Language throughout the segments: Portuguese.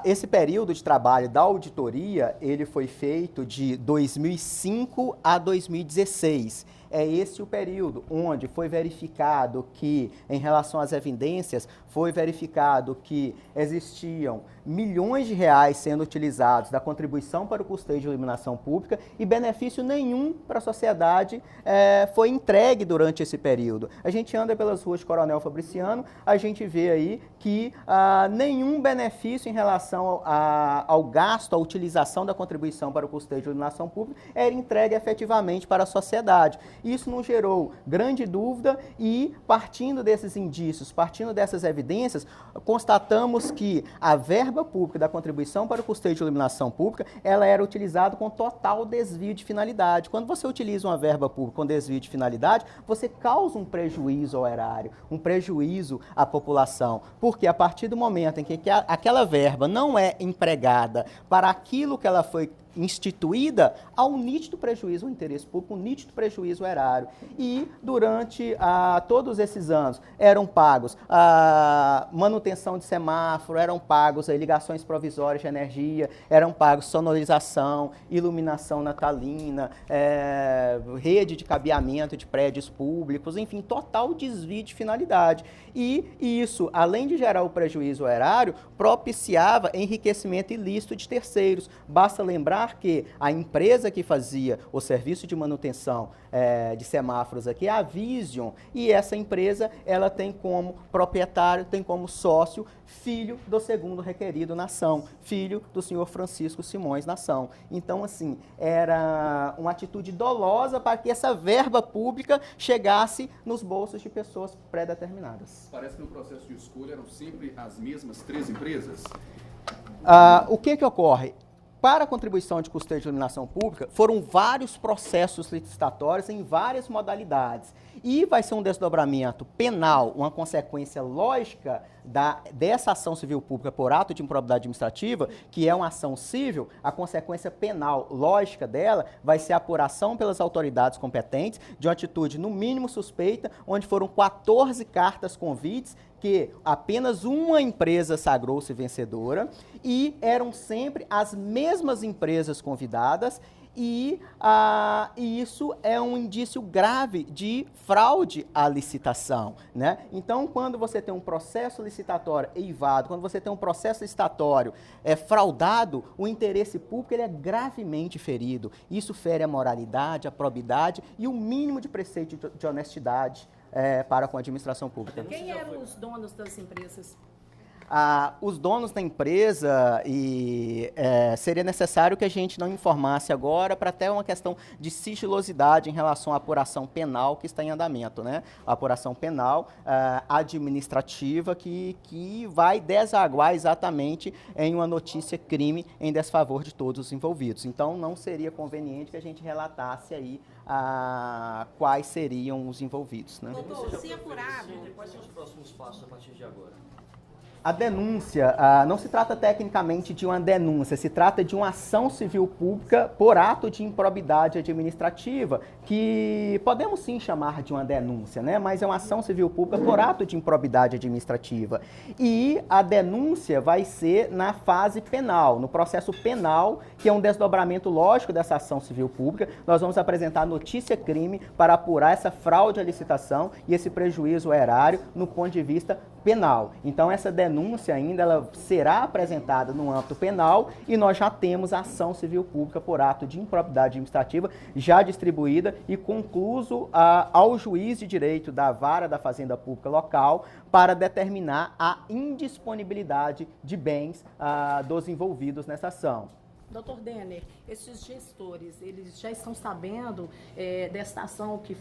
Esse período de trabalho da auditoria, ele foi feito de 2005 a 2016. É esse o período onde foi verificado que, em relação às evidências, foi verificado que existiam milhões de reais sendo utilizados da contribuição para o custeio de iluminação pública e benefício nenhum para a sociedade foi entregue durante esse período. A gente anda pelas ruas de Coronel Fabriciano, a gente vê aí que nenhum benefício em relação ao gasto, à utilização da contribuição para o custeio de iluminação pública era entregue efetivamente para a sociedade. Isso nos gerou grande dúvida e, partindo desses indícios, partindo dessas evidências, constatamos que a verba pública da contribuição para o custeio de iluminação pública, ela era utilizada com total desvio de finalidade. Quando você utiliza uma verba pública com desvio de finalidade, você causa um prejuízo ao erário, um prejuízo à população, porque a partir do momento em que aquela verba não é empregada para aquilo que ela foi instituída, há um nítido prejuízo ao interesse público, um nítido prejuízo ao erário. E durante todos esses anos eram pagos a manutenção de semáforo, eram pagos ligações provisórias de energia, eram pagos sonorização, iluminação natalina, rede de cabeamento de prédios públicos, enfim, total desvio de finalidade. E isso, além de gerar o prejuízo ao erário, propiciava enriquecimento ilícito de terceiros. Basta lembrar que a empresa que fazia o serviço de manutenção de semáforos aqui é a Vision, e essa empresa ela tem como proprietário, tem como sócio, filho do segundo requerido na ação, filho do senhor Francisco Simões na ação. Então, assim, era uma atitude dolosa para que essa verba pública chegasse nos bolsos de pessoas pré-determinadas. Parece que no processo de escolha eram sempre as mesmas 3 empresas? O que ocorre? Para a contribuição de custeio de iluminação pública, foram vários processos licitatórios em várias modalidades. E vai ser um desdobramento penal, uma consequência lógica dessa ação civil pública por ato de improbidade administrativa, que é uma ação civil. A consequência penal lógica dela vai ser a apuração pelas autoridades competentes de uma atitude, no mínimo, suspeita, onde foram 14 cartas convites, que apenas uma empresa sagrou-se vencedora, e eram sempre as mesmas empresas convidadas, e isso é um indício grave de fraude à licitação, né? Então, quando você tem um processo licitatório eivado, quando você tem um processo licitatório fraudado, o interesse público ele é gravemente ferido. Isso fere a moralidade, a probidade e o mínimo de preceito de honestidade para com a administração pública. Quem eram os donos das empresas? Os donos da empresa, seria necessário que a gente não informasse agora para até uma questão de sigilosidade em relação à apuração penal que está em andamento, né? A apuração penal administrativa que vai desaguar exatamente em uma notícia crime em desfavor de todos os envolvidos. Então, não seria conveniente que a gente relatasse aí quais seriam os envolvidos, né? Doutor, se apurado... Quais são os próximos passos a partir de agora? A denúncia não se trata tecnicamente de uma denúncia, se trata de uma ação civil pública por ato de improbidade administrativa, que podemos sim chamar de uma denúncia, né? Mas é uma ação civil pública por ato de improbidade administrativa. E a denúncia vai ser na fase penal, no processo penal, que é um desdobramento lógico dessa ação civil pública. Nós vamos apresentar notícia-crime para apurar essa fraude à licitação e esse prejuízo ao erário no ponto de vista penal. Então, essa denúncia ainda ela será apresentada no âmbito penal e nós já temos a ação civil pública por ato de improbidade administrativa já distribuída e concluso ao juiz de direito da Vara da Fazenda Pública Local para determinar a indisponibilidade de bens dos envolvidos nessa ação. Doutor Denner, esses gestores, eles já estão sabendo desta ação que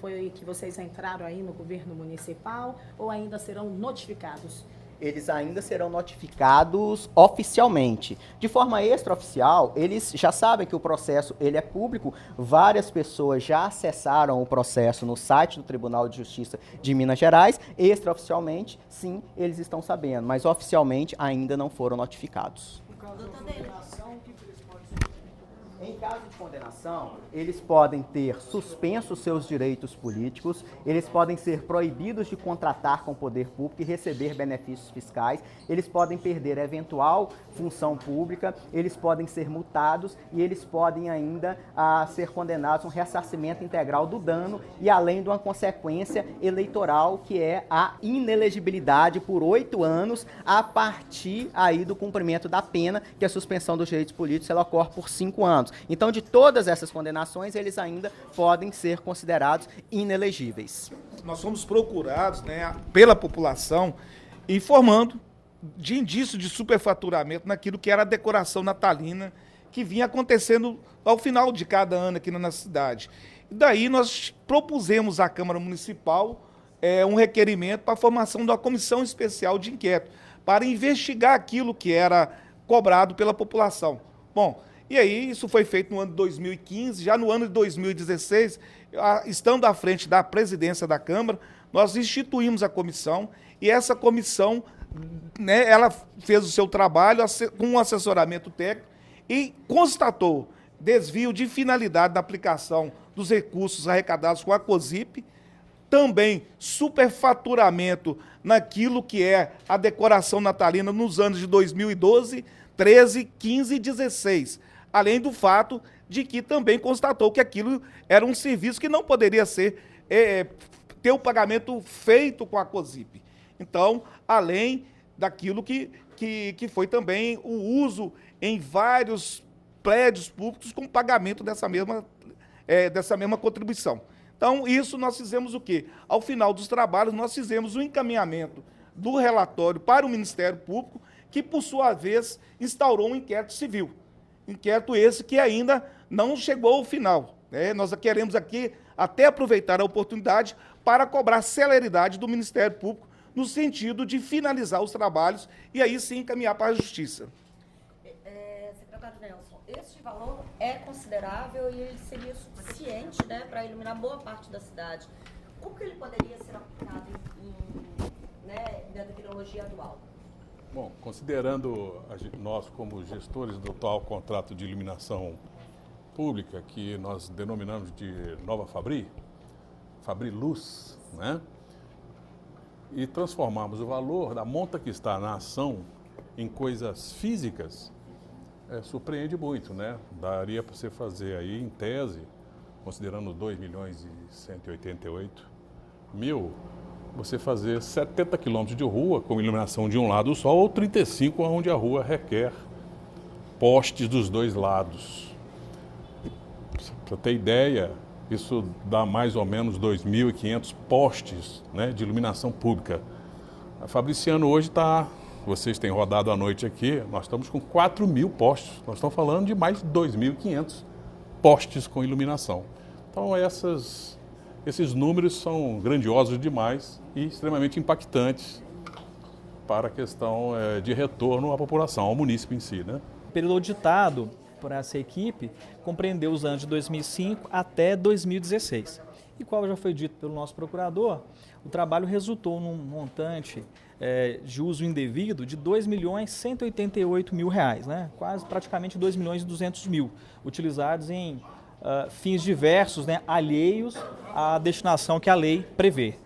vocês entraram aí no governo municipal ou ainda serão notificados? Eles ainda serão notificados oficialmente. De forma extraoficial, eles já sabem que o processo ele é público, várias pessoas já acessaram o processo no site do Tribunal de Justiça de Minas Gerais. Extraoficialmente, sim, eles estão sabendo, mas oficialmente ainda não foram notificados. No caso da iluminação, o que eles podem ser? Em caso de condenação, eles podem ter suspensos seus direitos políticos, eles podem ser proibidos de contratar com o poder público e receber benefícios fiscais, eles podem perder eventual função pública, eles podem ser multados e eles podem ainda ser condenados a um ressarcimento integral do dano e além de uma consequência eleitoral que é a inelegibilidade por 8 anos a partir aí do cumprimento da pena, que a suspensão dos direitos políticos ela ocorre por 5 anos. Então, de todas essas condenações, eles ainda podem ser considerados inelegíveis. Nós fomos procurados, né, pela população, informando de indício de superfaturamento naquilo que era a decoração natalina que vinha acontecendo ao final de cada ano aqui na nossa cidade. E daí nós propusemos à Câmara Municipal um requerimento para a formação de uma comissão especial de inquérito, para investigar aquilo que era cobrado pela população. Bom, e aí isso foi feito no ano de 2015, já no ano de 2016, estando à frente da presidência da Câmara, nós instituímos a comissão e essa comissão, né, ela fez o seu trabalho com um assessoramento técnico e constatou desvio de finalidade da aplicação dos recursos arrecadados com a COSIP, também superfaturamento naquilo que é a decoração natalina nos anos de 2012, 13, 15 e 16. Além do fato de que também constatou que aquilo era um serviço que não poderia ter o pagamento feito com a COSIP. Então, além daquilo que foi também o uso em vários prédios públicos com pagamento dessa mesma contribuição. Então, isso nós fizemos o quê? Ao final dos trabalhos, nós fizemos o encaminhamento do relatório para o Ministério Público, que, por sua vez, instaurou um inquérito civil. Inquérito esse que ainda não chegou ao final, né? Nós queremos aqui até aproveitar a oportunidade para cobrar celeridade do Ministério Público no sentido de finalizar os trabalhos e aí sim encaminhar para a Justiça. Secretário Nelson, este valor é considerável e ele seria suficiente, né, para iluminar boa parte da cidade. Como que ele poderia ser aplicado na tecnologia atual? Bom, considerando nós como gestores do atual contrato de iluminação pública, que nós denominamos de Nova Fabri Luz, né? E transformarmos o valor da monta que está na ação em coisas físicas, surpreende muito, né? Daria para você fazer aí, em tese, considerando 2.188.000, você fazer 70 quilômetros de rua com iluminação de um lado só ou 35 onde a rua requer postes dos dois lados. Para ter ideia, isso dá mais ou menos 2.500 postes, né, de iluminação pública. A Fabriciano hoje está, vocês têm rodado à noite aqui, nós estamos com 4.000 postes. Nós estamos falando de mais de 2.500 postes com iluminação. Então esses números são grandiosos demais e extremamente impactantes para a questão de retorno à população, ao município em si, né? O período auditado por essa equipe compreendeu os anos de 2005 até 2016. E qual já foi dito pelo nosso procurador, o trabalho resultou num montante de uso indevido de R$ 2.188.000, né? Quase praticamente R$ 2.200.000, utilizados em fins diversos, né, alheios à destinação que a lei prevê.